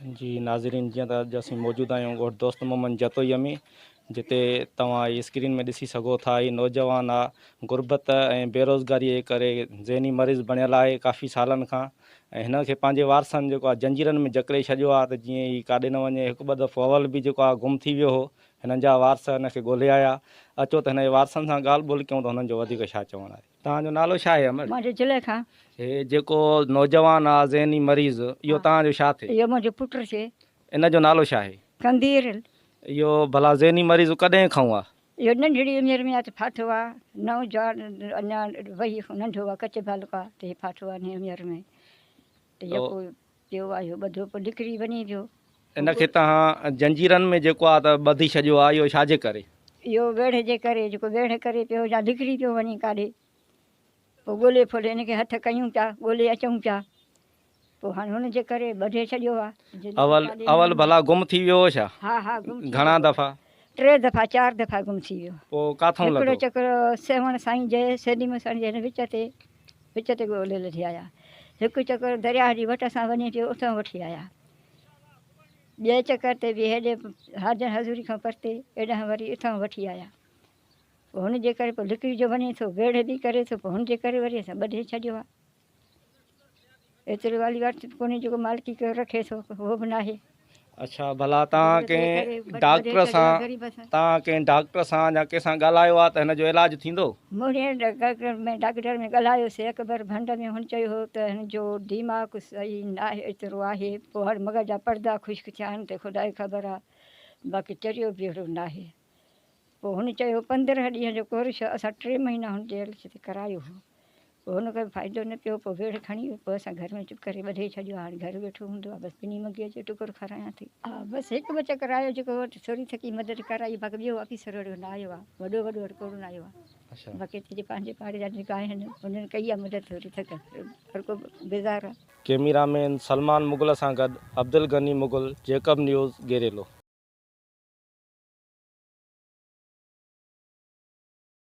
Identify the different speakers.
Speaker 1: जी नाज़रीन, जीअं त अॼु असीं मौजूदु आहियूं ॻोठ दोस्त मोहम्मद जतोईअ में, जिते तव्हां इहे स्क्रीन में ॾिसी सघो था। ही नौजवान आहे, गुरबत ऐं बेरोज़गारीअ जे करे ज़हनी मरीज़ बणियल आहे काफ़ी सालनि खां। ऐं हिन खे पंहिंजे वारसनि जेको आहे जंजीरनि में जकड़े छॾियो आहे, त जीअं ही काॾे न वञे। हिकु ॿ दफ़ो अवल बि जेको आहे गुम थी वियो हो। हिननि जा वारस हिन खे ॻोल्हे आया। अचो त हिन जे वारसनि सां ॻाल्हि ॿोल कयूं त हुननि जो वधीक छा चवणु आहे। तव्हांजो नालो छा आहे अमर?
Speaker 2: मुंहिंजे ज़िले खां
Speaker 1: हे जेको नौजवान आहे ज़हनी मरीज़, इहो तव्हांजो छा थिए?
Speaker 2: इहो मुंहिंजो पुटु छे।
Speaker 1: इन जो नालो छा आहे?
Speaker 2: कंदीर।
Speaker 1: इहो भला ज़हनी मरीज़ कॾहिं खां आहे?
Speaker 2: इहो नंढड़ी उमिरि में आहे त फाठो आहे। नौजवान अञा वही नंढो आहे, कचे बालक आहे, त इहे फाठो आहे हिन उमिरि में। त इहो पोइ पियो आहे, इहो ॿधो पोइ निकिरी वञे पियो।
Speaker 1: इनखे तव्हां जंजीरनि में जेको आहे त ॿधी छॾियो आहे, इहो छाजे करे?
Speaker 2: इहो वेढ़े जे करे, जेको वेढ़े करे पियो या निकिरी पियो वञे काॾे। पोइ ॻोल्हे फोले हिनखे हथ कयूं पिया, ॻोल्हे अचूं पिया। पोइ हाणे हुनजे करे ॿधे छॾियो आहे।
Speaker 1: अवल भला गुम थी वियो हो छा?
Speaker 2: हा हा, गुम थी
Speaker 1: घणा दफ़ा?
Speaker 2: 3 दफ़ा 4 दफ़ा गुम थी वियो।
Speaker 1: पोइ काथों
Speaker 2: हिकिड़ो
Speaker 1: लॻो?
Speaker 2: चक्कर सेवण साईं जय सेलीम साईं जे विच ते ॻोल्हे लथी आया। हिकु चक्कर दरिया जी वट सां वञे पियो, उतां वठी आया। ॿिए चक्कर ते बि हेॾे हाजर हज़ूरी खां परते हेॾां वरी उतां वठी आया। पोइ हुनजे करे पोइ लिकिरी जो वञे थो, वेढ़े बि करे थो, पोइ हुनजे करे वरी असां ॿधे छॾियो आहे। एतिरो वाली वार कोन्हे जेको मालिकी करे रखे थो, उहो बि न आहे।
Speaker 1: अच्छा, भला तव्हां कंहिं डॉक्टर सां या कंहिंसां ॻाल्हायो आहे त हिन जो इलाजु थींदो?
Speaker 2: डॉक्टर में ॻाल्हायोसीं अकबर भंड में। हुन चयो हो त हिन जो दिमाग़ सही न आहे, एतिरो आहे। पोइ हर मग़ज़ जा पर्दा ख़ुश्क थिया आहिनि त ख़ुदा खे ख़बर आहे, बाक़ी चरियो बि अहिड़ो न आहे। पोइ हुन चयो 15 ॾींहं जो कोर्स, असां 3 महीना हुन ते करायो हो। पोइ हुनखे फ़ाइदो न पियो। पोइ वेड़ खणी पोइ असां घर में चुप करे ॿधे छॾियो। हाणे घर वेठो हूंदो आहे, बसि ॿिनी मगीअ जो टुकुर खारायां थी। हा बसि हिकु ॿ चक्कर आयो जेको वटि थोरी थकी मदद कराई, बाक़ी ॿियो ऑफिसर वॾो न आयो आहे। वॾो वॾो कोन आयो आहे। बाक़ी हिते पंहिंजे पाड़े जा जेका आहिनि हुननि कई आहे मदद, थोरी थक हर को बेज़ार आहे।
Speaker 1: कैमरामैन सलमान मुग़ल सां गॾु अब्दुल गनी मुग़ल, जेकब न्यूज़, गेरेलो।